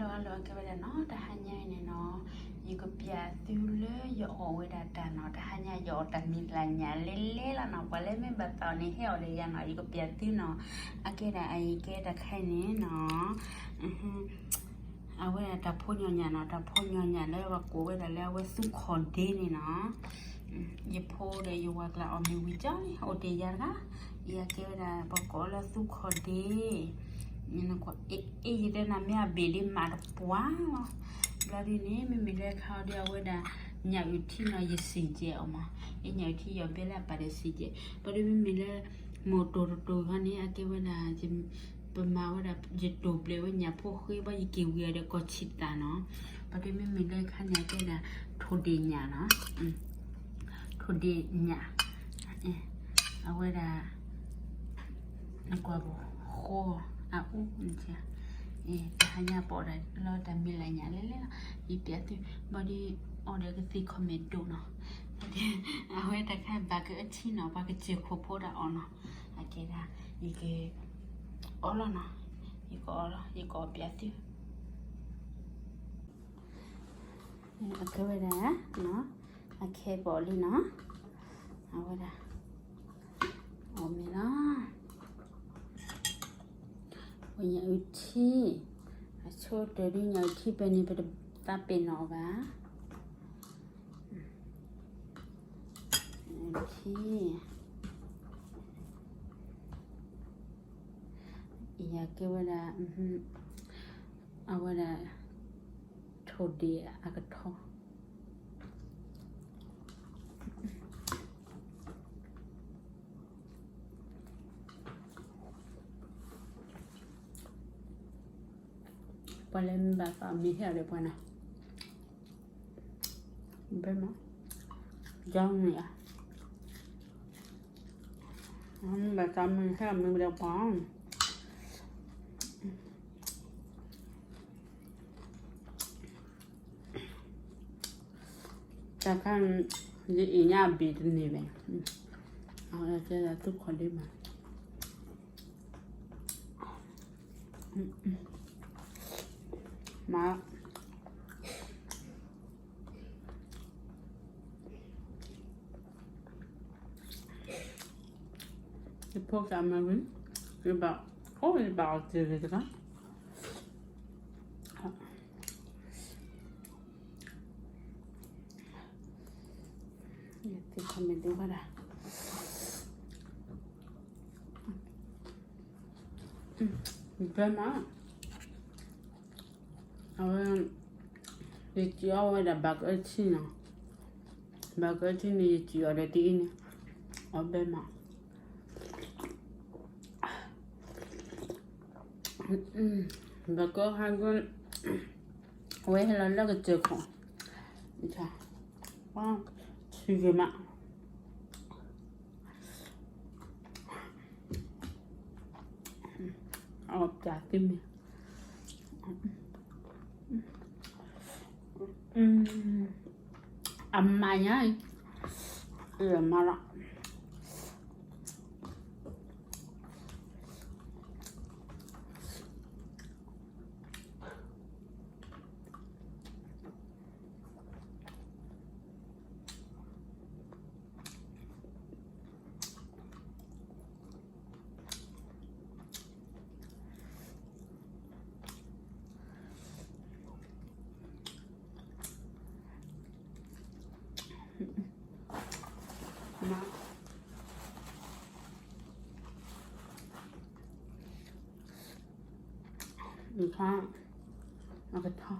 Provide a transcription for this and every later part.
hello cái bây giờ nó đã hai nhai này nó như có bia tiêu lưới dọ hồi đã trả nó đã hai nhai dọ trả mình là nhà lê là nó qua lên mấy bà tàu này heo để ra nó như có bia tiêu nó cái đã ai cái đã khai này nóเอาไว้ดับพ่นยอนๆเนาะดับพ่นยอนๆแล้วว่ากูไว้แล้วไว้ซุ่มคอนเดนี่เนาะอย่าโพเดยว่าละเอามีวิจารณ์โอเดียร์อย่าเกี่ยวกับปกติซุ่มคอนเดนี่นะก็เอ๊ะเดี๋ยวนะแม่เบลมาดปัวแล้วทีนี้ไม่มีเลยเขาเดียวไว้ได้หยาอยู่ที่นอยสีเจียวมาไอ้หยาที่ยอมไปแล้วไปได้สีเจียวพอดีไม่มีเลยโมโตโตคันนี้อาเกี่ยวกับจะประมาณว่าแบบจะดูเลยว่าเนี่ยพวกคุยว่าจะเกี่ยวกับเด็กก็ชิดตาเนาะประเดี๋ยวไม่มีเลยขั้นเนี่ยก็ได้ทุเรียนเนี่ยเนาะทุเรียนเนี่ยเอาไว้ได้นักว่าบุโคอุ้มเชียแต่หายาปอดได้เราแต่มีอะไรเนี่ยเล่นๆอีเปียติบอดี้ออเดอร์ก็ตีคอมเมนต์ดูเนาะเอาไว้แต่แค่บางก็ที่เนาะบางก็เจียวโคโพดอ่อนเนาะโอเคได้อีกall na iko piati akawada no akhe boli no awada omina onya uthi acho tori nya uthi beni pe ta pe no ba uthi ya ke wala awala thodi agatho palen ba fa mi he de buena bema jang ya ba ta mi he mi de paแต่ข้างอีหน้าบีดนี่แหละเอาจะทุกคนได้มาพวกจำมาวิคือแบบโอ้ยแบบเจอเลยจ้ะติดคอมเมนต์ดูก็ได้เป็นมาเอาไว้ดิจิเอาไว้ดับบักเอชินะบักเอชินี่ดิจิเอาได้ดีเนี่ยเอาเป็นมาบักก็ให้กันไว้ให้เราเลิกเจอของนี่ค่ะว้าว지금 자 때문에 엄마야 엄마랑你看那个汤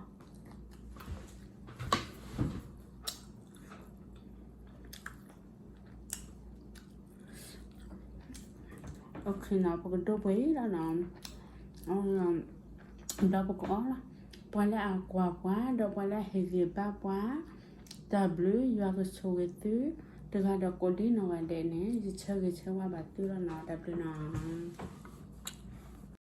OK nào có đồ bấy đó nào đâu có là qua là quá đâu qua là hệ ba quá W do cái số cái thứ từ đó có đi nào để này chỉ chơi cái chơi qua bà tư là nào W nào